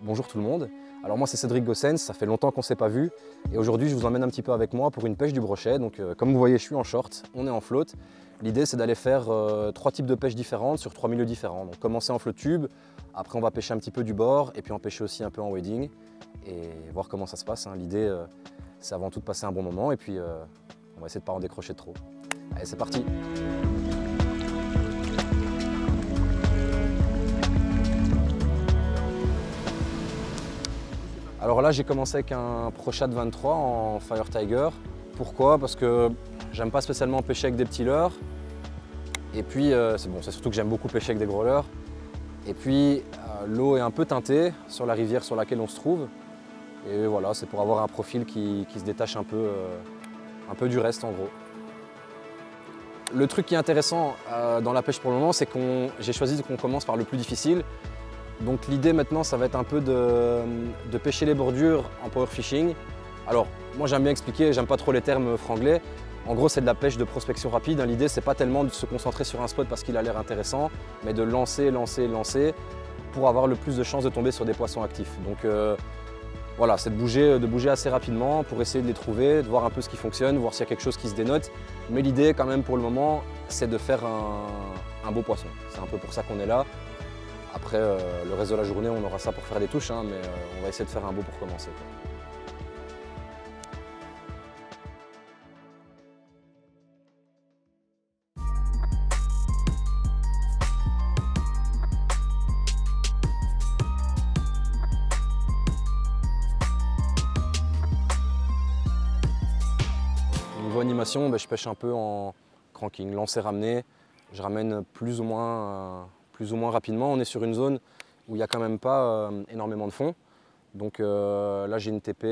Bonjour tout le monde. Alors moi c'est Cédric Gossens, ça fait longtemps qu'on ne s'est pas vu et aujourd'hui je vous emmène un petit peu avec moi pour une pêche du brochet. Donc comme vous voyez je suis en short, on est en flotte. L'idée c'est d'aller faire 3 types de pêches différentes sur 3 milieux différents. Donc commencer en flotte tube, après on va pêcher un petit peu du bord et puis en pêcher aussi un peu en wading et voir comment ça se passe. L'idée c'est avant tout de passer un bon moment et puis on va essayer de ne pas en décrocher trop. Allez c'est parti. Alors là j'ai commencé avec un Prochat 23 en Fire Tiger. Pourquoi? Parce que j'aime pas spécialement pêcher avec des petits leurres. Et puis c'est surtout que j'aime beaucoup pêcher avec des gros leurres. Et puis l'eau est un peu teintée sur la rivière sur laquelle on se trouve. Et voilà, c'est pour avoir un profil qui se détache un peu du reste en gros. Le truc qui est intéressant dans la pêche pour le moment, c'est que j'ai choisi qu'on commence par le plus difficile. Donc l'idée maintenant, ça va être un peu de pêcher les bordures en power fishing. Alors moi j'aime bien expliquer, j'aime pas trop les termes franglais. En gros c'est de la pêche de prospection rapide. L'idée c'est pas tellement de se concentrer sur un spot parce qu'il a l'air intéressant, mais de lancer pour avoir le plus de chances de tomber sur des poissons actifs. Donc voilà, c'est de bouger assez rapidement pour essayer de les trouver, de voir un peu ce qui fonctionne, voir s'il y a quelque chose qui se dénote. Mais l'idée quand même pour le moment, c'est de faire un beau poisson. C'est un peu pour ça qu'on est là. Après, le reste de la journée, on aura ça pour faire des touches, mais on va essayer de faire un beau pour commencer. Niveau animation, je pêche un peu en cranking, lancer ramener. Je ramène plus ou moins rapidement. On est sur une zone où il n'y a quand même pas énormément de fond. Donc là j'ai une TP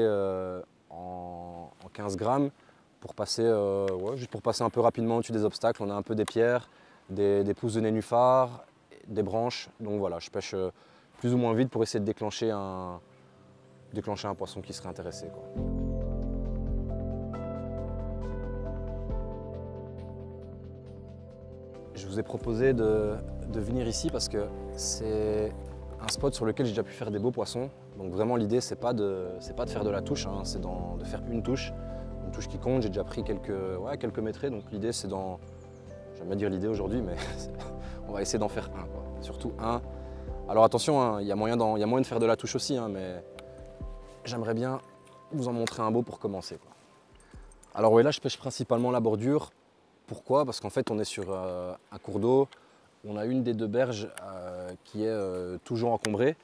en 15 grammes pour passer, juste pour passer un peu rapidement au-dessus des obstacles. On a un peu des pierres, des pousses de nénuphar, des branches. Donc voilà, je pêche plus ou moins vite pour essayer de déclencher un poisson qui serait intéressé, quoi. Je vous ai proposé de venir ici parce que c'est un spot sur lequel j'ai déjà pu faire des beaux poissons. Donc vraiment l'idée c'est pas de faire de la touche, c'est de faire une touche qui compte. J'ai déjà pris quelques métrés, donc l'idée c'est j'aime bien dire l'idée aujourd'hui, mais on va essayer d'en faire un, quoi. Surtout un. Alors attention, il y a moyen de faire de la touche aussi, mais j'aimerais bien vous en montrer un beau pour commencer, quoi. Alors oui, là je pêche principalement la bordure. Pourquoi? Parce qu'en fait on est sur un cours d'eau, on a une des deux berges qui est toujours encombrée.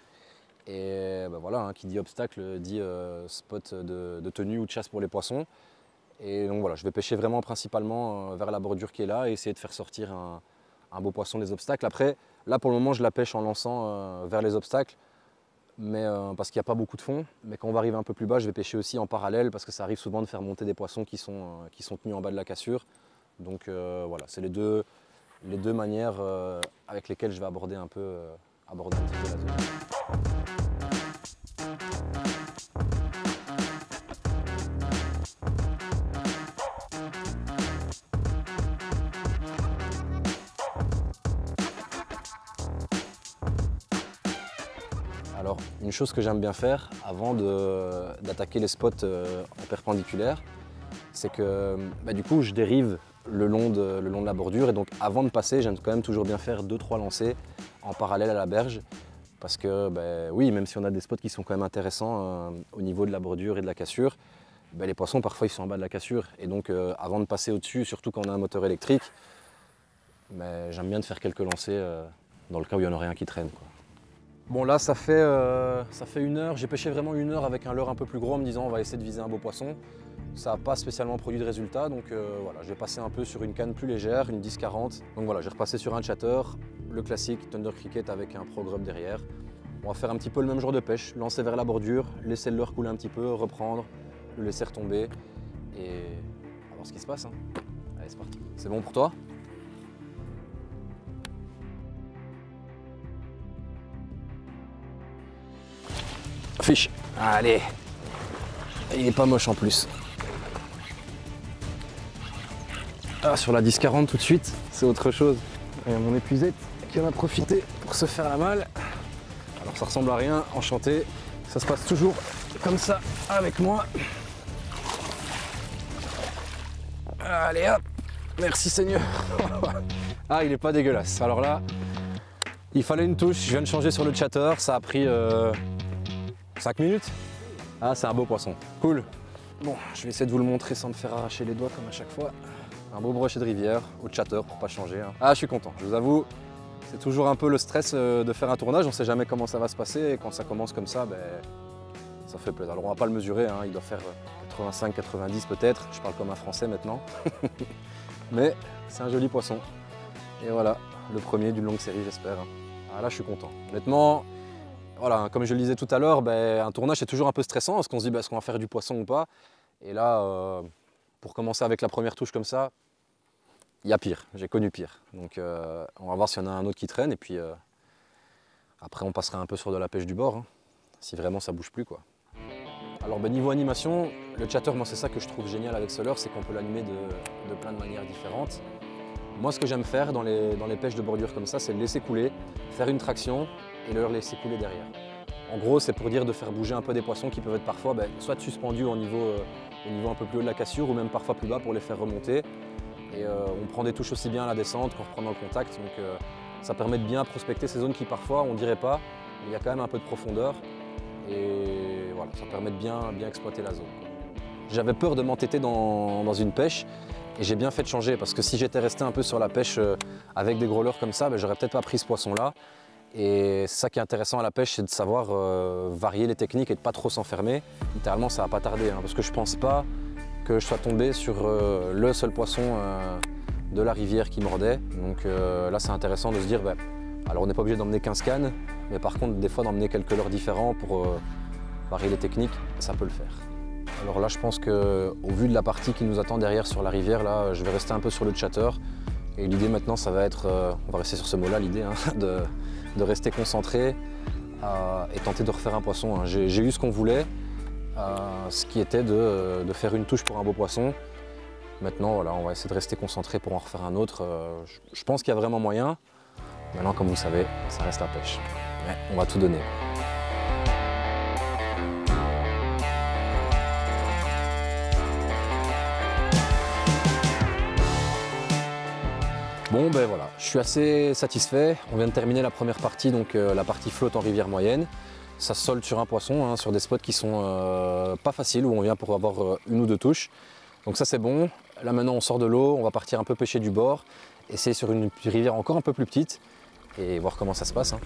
Et voilà, qui dit obstacle dit spot de tenue ou de chasse pour les poissons. Et donc voilà, je vais pêcher vraiment principalement vers la bordure qui est là et essayer de faire sortir un beau poisson des obstacles. Après, là pour le moment je la pêche en lançant vers les obstacles, mais parce qu'il n'y a pas beaucoup de fond. Mais quand on va arriver un peu plus bas, je vais pêcher aussi en parallèle parce que ça arrive souvent de faire monter des poissons qui sont tenus en bas de la cassure. Donc voilà, c'est les deux manières avec lesquelles je vais aborder un petit peu la zone. Alors, une chose que j'aime bien faire avant d'attaquer les spots en perpendiculaire, c'est que du coup je dérive le long de la bordure et donc avant de passer, j'aime quand même toujours bien faire 2-3 lancers en parallèle à la berge parce que oui, même si on a des spots qui sont quand même intéressants au niveau de la bordure et de la cassure, les poissons parfois ils sont en bas de la cassure et donc avant de passer au-dessus, surtout quand on a un moteur électrique, j'aime bien de faire quelques lancers dans le cas où il n'y en aurait un qui traîne, quoi. Bon là ça fait 1 heure, j'ai pêché vraiment 1 heure avec un leurre un peu plus gros en me disant on va essayer de viser un beau poisson. Ça n'a pas spécialement produit de résultat, donc voilà, je vais passer un peu sur une canne plus légère, une 10-40. Donc voilà, j'ai repassé sur un chatter, le classique Thunder Cricket avec un Pro Grub derrière. On va faire un petit peu le même genre de pêche, lancer vers la bordure, laisser le leurre couler un petit peu, reprendre, le laisser retomber et on va voir ce qui se passe. Allez, c'est parti. C'est bon pour toi? Fiche. Allez. Il est pas moche en plus. Ah, sur la 10-40 tout de suite, c'est autre chose. Et mon épuisette qui en a profité pour se faire la malle. Alors ça ressemble à rien, enchanté. Ça se passe toujours comme ça avec moi. Allez hop, merci Seigneur. Ah, il est pas dégueulasse. Alors là, il fallait une touche, je viens de changer sur le chatter, ça a pris 5 minutes. Ah, c'est un beau poisson, cool. Bon, je vais essayer de vous le montrer sans me faire arracher les doigts comme à chaque fois. Un beau brochet de rivière, au chatter pour pas changer. Hein. Ah, je suis content, je vous avoue, c'est toujours un peu le stress de faire un tournage, on sait jamais comment ça va se passer et quand ça commence comme ça, ben, ça fait plaisir. Alors on va pas le mesurer, hein, il doit faire 85-90 peut-être, je parle comme un Français maintenant. Mais c'est un joli poisson. Et voilà, le premier d'une longue série j'espère. Ah là je suis content. Honnêtement, voilà, comme je le disais tout à l'heure, ben, un tournage c'est toujours un peu stressant parce qu'on se dit ben, est-ce qu'on va faire du poisson ou pas. Et là, pour commencer avec la première touche comme ça, il y a pire, j'ai connu pire. Donc on va voir s'il y en a un autre qui traîne et puis après on passera un peu sur de la pêche du bord, hein, si vraiment ça bouge plus quoi. Alors ben, niveau animation, le chatter, moi c'est ça que je trouve génial avec ce leurre, c'est qu'on peut l'animer de plein de manières différentes. Moi ce que j'aime faire dans les pêches de bordure comme ça, c'est le laisser couler, faire une traction et le laisser couler derrière. En gros c'est pour dire de faire bouger un peu des poissons qui peuvent être parfois ben, soit suspendus au niveau un peu plus haut de la cassure ou même parfois plus bas pour les faire remonter. Et on prend des touches aussi bien à la descente qu'en reprenant le contact, donc ça permet de bien prospecter ces zones qui parfois on dirait pas, mais il y a quand même un peu de profondeur. Et voilà, ça permet de bien exploiter la zone. J'avais peur de m'entêter dans une pêche et j'ai bien fait de changer parce que si j'étais resté un peu sur la pêche avec des gros leurres comme ça, ben, j'aurais peut-être pas pris ce poisson-là. Et c'est ça qui est intéressant à la pêche, c'est de savoir varier les techniques et de pas trop s'enfermer. Littéralement, ça va pas tarder hein, parce que je pense pas que je sois tombé sur le seul poisson de la rivière qui mordait. Donc là, c'est intéressant de se dire, ben, alors on n'est pas obligé d'emmener 15 cannes, mais par contre, des fois, d'emmener quelques leurres différents pour varier les techniques, ça peut le faire. Alors là, je pense qu'au vu de la partie qui nous attend derrière sur la rivière, là, je vais rester un peu sur le chatter. Et l'idée maintenant, ça va être, on va rester sur ce mot-là, l'idée, hein, de rester concentré et tenter de refaire un poisson. Hein. J'ai eu ce qu'on voulait, ce qui était de faire une touche pour un beau poisson. Maintenant, voilà, on va essayer de rester concentré pour en refaire un autre. Je pense qu'il y a vraiment moyen. Maintenant, comme vous savez, ça reste la pêche. Mais on va tout donner. Bon ben voilà, je suis assez satisfait. On vient de terminer la première partie, donc la partie flotte en rivière moyenne. Ça se solde sur un poisson, hein, sur des spots qui sont pas faciles, où on vient pour avoir une ou deux touches. Donc ça c'est bon. Là maintenant on sort de l'eau, on va partir un peu pêcher du bord, essayer sur une rivière encore un peu plus petite et voir comment ça se passe. Hein.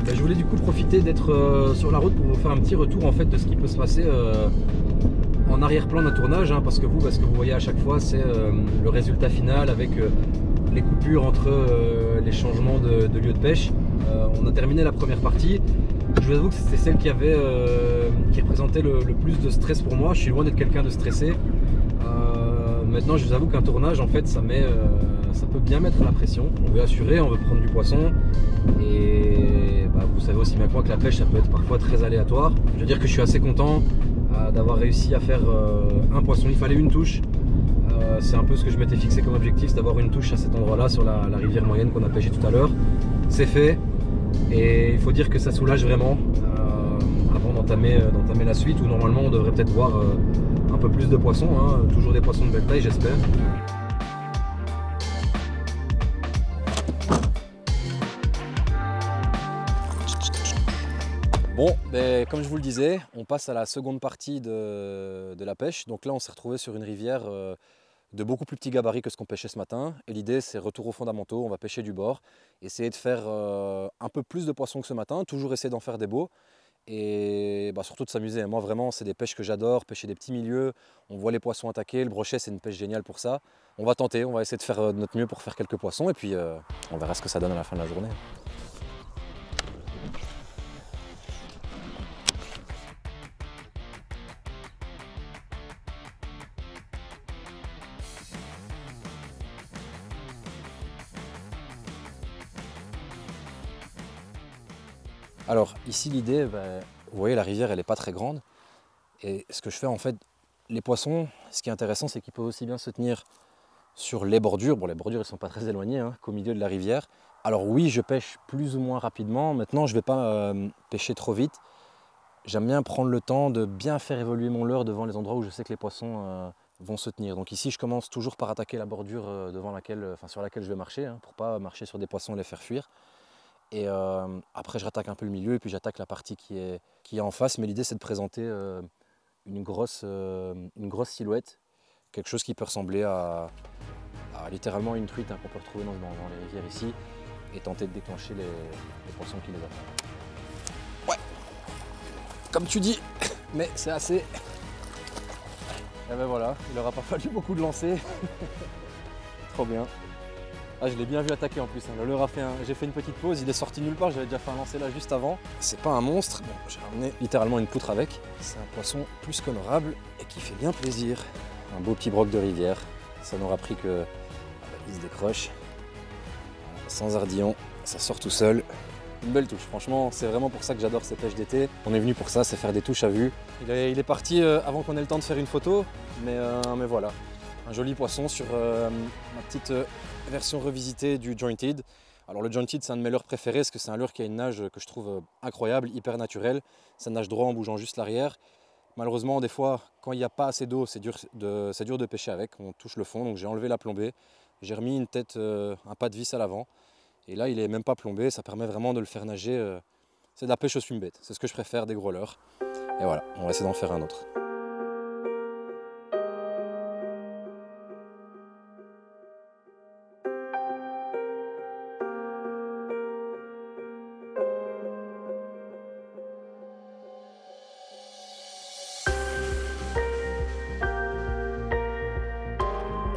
Je voulais du coup profiter d'être sur la route pour vous faire un petit retour en fait de ce qui peut se passer en arrière-plan d'un tournage, hein, parce que vous voyez à chaque fois c'est le résultat final avec les coupures entre les changements de lieu de pêche. On a terminé la première partie. Je vous avoue que c'était celle qui représentait le plus de stress pour moi. Je suis loin d'être quelqu'un de stressé. Maintenant je vous avoue qu'un tournage en fait ça peut bien mettre la pression. On veut assurer, on veut prendre du poisson et bah, vous savez aussi bien que moi que la pêche ça peut être parfois très aléatoire. Je veux dire que je suis assez content d'avoir réussi à faire un poisson. Il fallait une touche. C'est un peu ce que je m'étais fixé comme objectif, c'est d'avoir une touche à cet endroit là sur la rivière moyenne qu'on a pêché tout à l'heure. C'est fait et il faut dire que ça soulage vraiment avant d'entamer la suite où normalement on devrait peut-être voir un peu plus de poissons, hein. Toujours des poissons de belle taille j'espère. Bon, ben, comme je vous le disais, on passe à la seconde partie de la pêche. Donc là, on s'est retrouvé sur une rivière de beaucoup plus petits gabarits que ce qu'on pêchait ce matin. Et l'idée, c'est retour aux fondamentaux, on va pêcher du bord, essayer de faire un peu plus de poissons que ce matin, toujours essayer d'en faire des beaux. Et bah, surtout de s'amuser. Moi, vraiment, c'est des pêches que j'adore, pêcher des petits milieux. On voit les poissons attaquer, le brochet, c'est une pêche géniale pour ça. On va tenter, on va essayer de faire de notre mieux pour faire quelques poissons. Et puis, on verra ce que ça donne à la fin de la journée. Alors ici l'idée, vous voyez la rivière elle n'est pas très grande et ce que je fais en fait, les poissons, ce qui est intéressant c'est qu'ils peuvent aussi bien se tenir sur les bordures, bon les bordures elles ne sont pas très éloignées hein, qu'au milieu de la rivière. Alors oui je pêche plus ou moins rapidement, maintenant je ne vais pas pêcher trop vite j'aime bien prendre le temps de bien faire évoluer mon leurre devant les endroits où je sais que les poissons vont se tenir. Donc ici, je commence toujours par attaquer la bordure sur laquelle je vais marcher, hein, pour ne pas marcher sur des poissons et les faire fuir. Et après, je rattaque un peu le milieu et puis j'attaque la partie qui est en face. Mais l'idée, c'est de présenter une grosse silhouette, quelque chose qui peut ressembler à littéralement une truite, hein, qu'on peut retrouver dans les rivières ici, et tenter de déclencher les poissons qui les attendent. Ouais, comme tu dis, mais c'est assez. Et ben voilà, il n'aura pas fallu beaucoup de lancer. Trop bien. Ah, je l'ai bien vu attaquer en plus, hein. Le leurre a fait j'ai fait une petite pause, il est sorti nulle part, j'avais déjà fait un lancer là juste avant. C'est pas un monstre, bon, j'ai ramené littéralement une poutre avec. C'est un poisson plus qu'honorable et qui fait bien plaisir. Un beau petit broc de rivière, ça n'aura pris que... il se décroche. Sans ardillon, ça sort tout seul. Une belle touche, franchement, c'est vraiment pour ça que j'adore ces pêches d'été. On est venu pour ça, c'est faire des touches à vue. Il est parti avant qu'on ait le temps de faire une photo, mais voilà. Un joli poisson sur ma petite version revisitée du Jointed. Alors le Jointed, c'est un de mes leurres préférés parce que c'est un leurre qui a une nage que je trouve incroyable, hyper naturelle. Ça nage droit en bougeant juste l'arrière. Malheureusement, des fois, quand il n'y a pas assez d'eau, c'est dur de pêcher avec. On touche le fond, donc j'ai enlevé la plombée. J'ai remis une tête, un pas de vis à l'avant. Et là, il n'est même pas plombé, ça permet vraiment de le faire nager. C'est de la pêche au swim bait, c'est ce que je préfère, des gros leurres. Et voilà, on va essayer d'en faire un autre.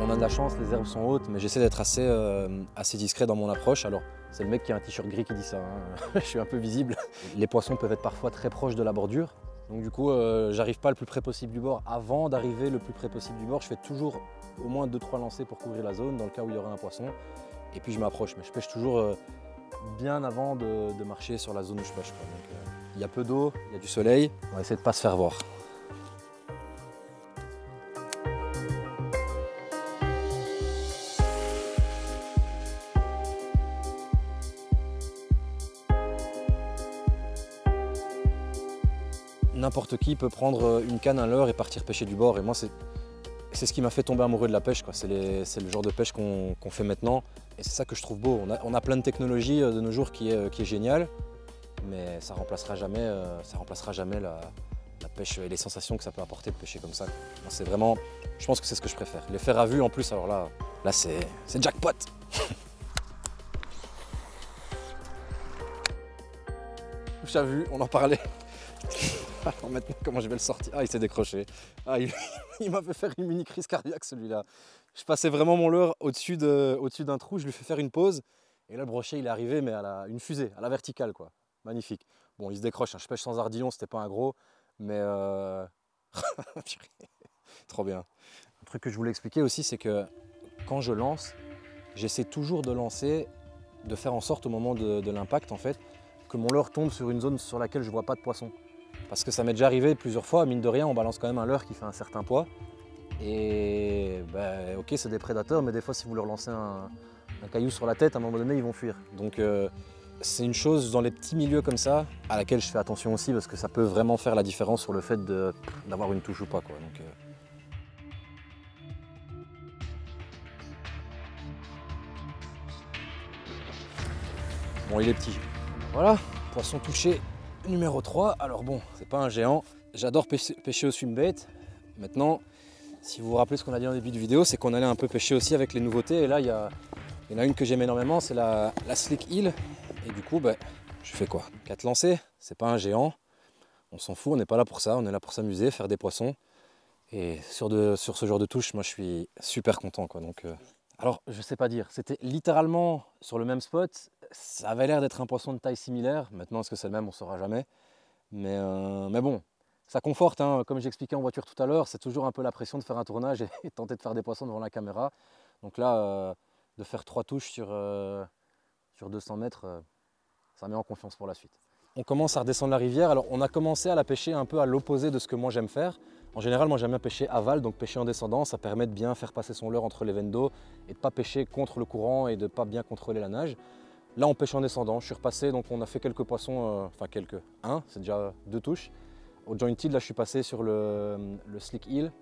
On a de la chance, les herbes sont hautes, mais j'essaie d'être assez discret dans mon approche. Alors, c'est le mec qui a un t-shirt gris qui dit ça, hein. Je suis un peu visible. Les poissons peuvent être parfois très proches de la bordure. Donc du coup, j'arrive pas le plus près possible du bord. Avant d'arriver le plus près possible du bord, je fais toujours au moins 2-3 lancers pour couvrir la zone, dans le cas où il y aurait un poisson. Et puis je m'approche, mais je pêche toujours bien avant de marcher sur la zone où je pêche, quoi. Donc, il y a peu d'eau, il y a du soleil. On va essayer de ne pas se faire voir. N'importe qui peut prendre une canne, un leurre et partir pêcher du bord. Et moi, c'est ce qui m'a fait tomber amoureux de la pêche, quoi. C'est le genre de pêche qu'on fait maintenant. Et c'est ça que je trouve beau. On a plein de technologies de nos jours qui est géniale, mais ça remplacera jamais la pêche et les sensations que ça peut apporter de pêcher comme ça. C'est vraiment, je pense que c'est ce que je préfère. Les faire à vue en plus, alors là c'est jackpot. Touche à vue, on en parlait. Alors maintenant, comment je vais le sortir? Ah, il s'est décroché. Ah, il m'a fait faire une mini crise cardiaque celui-là. Je passais vraiment mon leurre au-dessus d'un trou, je lui fais faire une pause. Et là, le brochet, il est arrivé, mais une fusée, à la verticale, quoi. Magnifique. Bon, il se décroche, hein. Je pêche sans ardillon, c'était pas un gros, mais trop bien. Un truc que je voulais expliquer aussi, c'est que quand je lance, j'essaie toujours de lancer, de faire en sorte au moment de l'impact, en fait, que mon leurre tombe sur une zone sur laquelle je vois pas de poisson. Parce que ça m'est déjà arrivé plusieurs fois, mine de rien, on balance quand même un leurre qui fait un certain poids. Et ok, c'est des prédateurs, mais des fois, si vous leur lancez un caillou sur la tête, à un moment donné, ils vont fuir. Donc c'est une chose dans les petits milieux comme ça, à laquelle je fais attention aussi, parce que ça peut vraiment faire la différence sur le fait d'avoir une touche ou pas, quoi. Donc, bon, il est petit. Voilà, poisson touché numéro 3. Alors bon, c'est pas un géant. J'adore pêcher au swim bait. Maintenant, si vous vous rappelez ce qu'on a dit en début de vidéo, c'est qu'on allait un peu pêcher aussi avec les nouveautés. Et là, il y en a une que j'aime énormément, c'est la Slick Eel. Et du coup, je fais quoi? 4 lancers, c'est pas un géant. On s'en fout, on n'est pas là pour ça. On est là pour s'amuser, faire des poissons. Et sur ce genre de touche, moi, je suis super content, quoi. Donc, alors, je sais pas dire. C'était littéralement sur le même spot. Ça avait l'air d'être un poisson de taille similaire. Maintenant, est-ce que c'est le même? On ne saura jamais. Mais bon, ça conforte, hein. Comme j'expliquais en voiture tout à l'heure, c'est toujours un peu la pression de faire un tournage et de tenter de faire des poissons devant la caméra. Donc là, de faire 3 touches sur 200 mètres, ça met en confiance pour la suite. On commence à redescendre la rivière. Alors, on a commencé à la pêcher un peu à l'opposé de ce que moi j'aime faire. En général, moi j'aime bien pêcher aval, donc pêcher en descendant, ça permet de bien faire passer son leurre entre les veines d'eau et de ne pas pêcher contre le courant et de ne pas bien contrôler la nage. Là, on pêche en descendant. Je suis repassé, donc on a fait quelques poissons, enfin un, c'est déjà 2 touches. Au jointed, là je suis passé sur le slick heel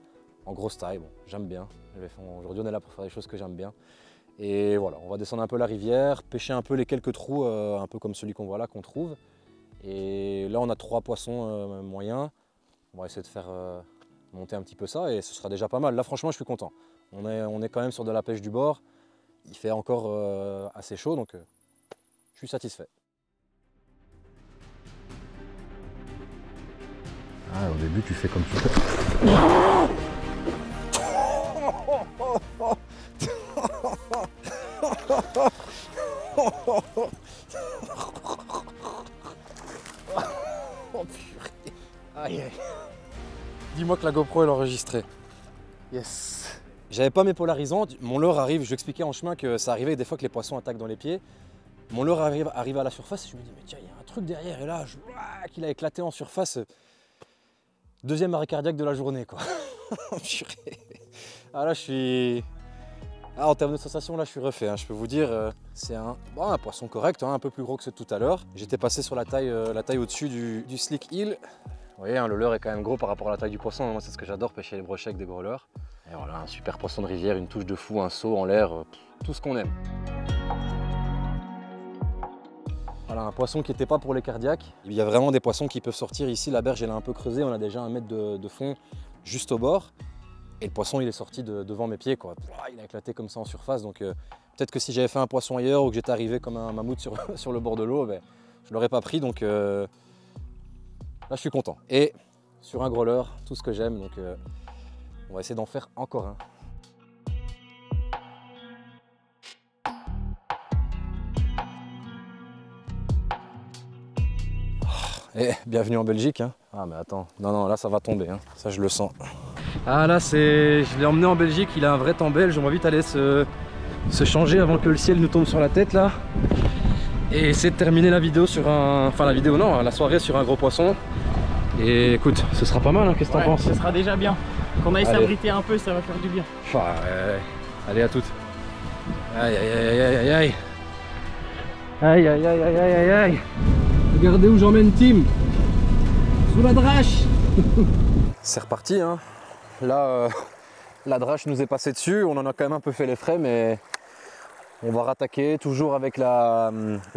en grosse taille. Bon, j'aime bien. Aujourd'hui on est là pour faire des choses que j'aime bien. Et voilà, on va descendre un peu la rivière, pêcher un peu les quelques trous, un peu comme celui qu'on voit là, qu'on trouve. Et là on a 3 poissons moyens. On va essayer de faire monter un petit peu ça et ce sera déjà pas mal. Là franchement je suis content. On est quand même sur de la pêche du bord. Il fait encore assez chaud, donc je suis satisfait. Ah, au début, tu fais comme tu peux. Oh purée. Aïe aïe. Dis-moi que la GoPro est enregistrée. Yes. J'avais pas mes polarisants. Mon leurre arrive, je lui expliquais en chemin que ça arrivait des fois que les poissons attaquent dans les pieds. Mon leurre arrive à la surface et je me dis mais tiens, il y a un truc derrière et là, qu'il a éclaté en surface. Deuxième arrêt cardiaque de la journée quoi. Ah là je suis... Ah, en termes de sensation là je suis refait, hein. Je peux vous dire, c'est un poisson correct, hein, un peu plus gros que ce tout à l'heure. J'étais passé sur la taille au-dessus du slick heel. Vous voyez, hein, le leurre est quand même gros par rapport à la taille du poisson. Moi c'est ce que j'adore, pêcher les brochets avec des gros leurres. Et voilà, un super poisson de rivière, une touche de fou, un saut en l'air, tout ce qu'on aime. Voilà, un poisson qui n'était pas pour les cardiaques. Il y a vraiment des poissons qui peuvent sortir ici. La berge elle est un peu creusée, on a déjà 1 mètre de fond juste au bord. Et le poisson il est sorti devant mes pieds, quoi. Il a éclaté comme ça en surface. Donc peut-être que si j'avais fait un poisson ailleurs ou que j'étais arrivé comme un mammouth sur le bord de l'eau, ben, je ne l'aurais pas pris. Donc là je suis content. Et sur un gros leurre, tout ce que j'aime. Donc on va essayer d'en faire encore un. Et bienvenue en Belgique. Hein. Ah mais attends, non, là ça va tomber, hein. Ça je le sens. Ah là je l'ai emmené en Belgique, il a un vrai temps belge, on va vite aller se changer avant que le ciel nous tombe sur la tête là. Et essayer de terminer la vidéo sur la soirée sur un gros poisson. Et écoute, ce sera pas mal, hein. Qu'est-ce que t'en penses? Ce sera déjà bien. Qu'on aille s'abriter un peu, ça va faire du bien. Allez à toutes. Aïe aïe aïe aïe aïe aïe. Aïe aïe aïe aïe aïe aïe. Regardez où j'emmène Tim. Sous la drache. C'est reparti, hein. Là, la drache nous est passée dessus. On en a quand même un peu fait les frais, mais on va rattaquer toujours avec la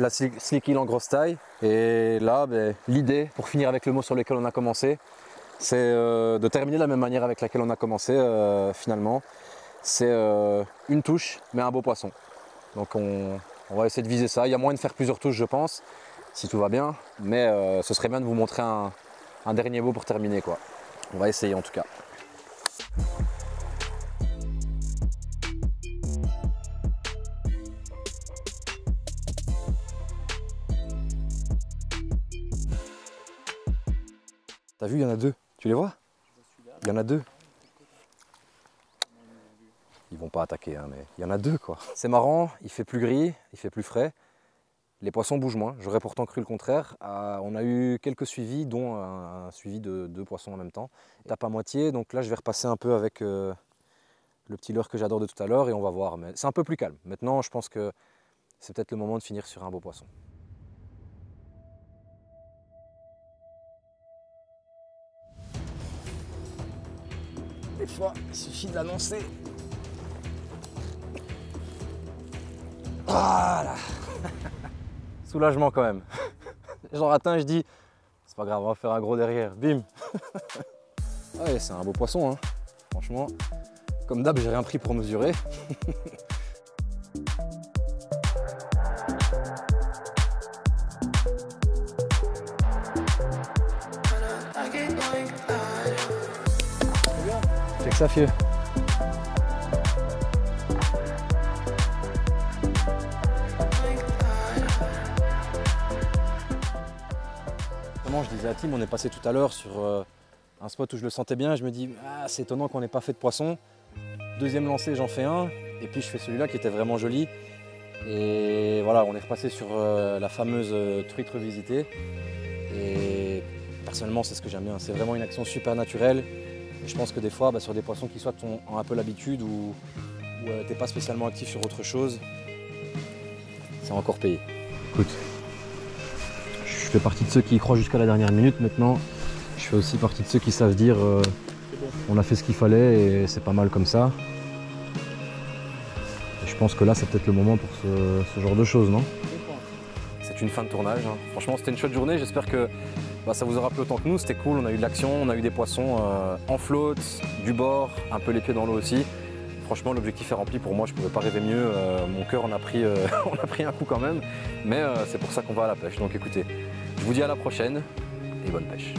slick heel en grosse taille. Et là, l'idée, pour finir avec le mot sur lequel on a commencé, c'est de terminer de la même manière avec laquelle on a commencé finalement. C'est une touche, mais un beau poisson. Donc on va essayer de viser ça. Il y a moyen de faire plusieurs touches, je pense, si tout va bien. Mais ce serait bien de vous montrer un dernier beau pour terminer, quoi. On va essayer en tout cas. T'as vu, il y en a 2. Tu les vois? Il y en a 2. Ils vont pas attaquer, hein, mais il y en a 2 quoi. C'est marrant, il fait plus gris, il fait plus frais. Les poissons bougent moins, j'aurais pourtant cru le contraire. On a eu quelques suivis, dont un suivi de 2 poissons en même temps. Tape à moitié, donc là je vais repasser un peu avec le petit leurre que j'adore de tout à l'heure et on va voir. Mais c'est un peu plus calme. Maintenant je pense que c'est peut-être le moment de finir sur un beau poisson. Des fois, il suffit de l'annoncer. Voilà. Soulagement quand même. J'en rate un, je dis, c'est pas grave, on va faire un gros derrière. Bim. Ouais, c'est un beau poisson, hein. Franchement. Comme d'hab, j'ai rien pris pour mesurer. Check ça, fieu. Je disais à Tim, on est passé tout à l'heure sur un spot où je le sentais bien. Je me dis, c'est étonnant qu'on n'ait pas fait de poisson. Deuxième lancé, j'en fais un. Et puis je fais celui-là qui était vraiment joli. Et voilà, on est repassé sur la fameuse truite revisitée. Et personnellement, c'est ce que j'aime bien. C'est vraiment une action super naturelle. Et je pense que des fois, sur des poissons qui soit ont un peu l'habitude ou t'es pas spécialement actif sur autre chose, c'est encore payé. Écoute, je fais partie de ceux qui y croient jusqu'à la dernière minute. Maintenant, je fais aussi partie de ceux qui savent dire on a fait ce qu'il fallait et c'est pas mal comme ça. Et je pense que là, c'est peut-être le moment pour ce genre de choses, non? C'est une fin de tournage. Hein. Franchement, c'était une chouette journée. J'espère que ça vous aura plu autant que nous. C'était cool. On a eu de l'action, on a eu des poissons en flotte, du bord, un peu les pieds dans l'eau aussi. Franchement, l'objectif est rempli pour moi. Je ne pouvais pas rêver mieux. Mon cœur en a pris, on a pris un coup quand même. Mais c'est pour ça qu'on va à la pêche. Donc écoutez, je vous dis à la prochaine et bonne pêche.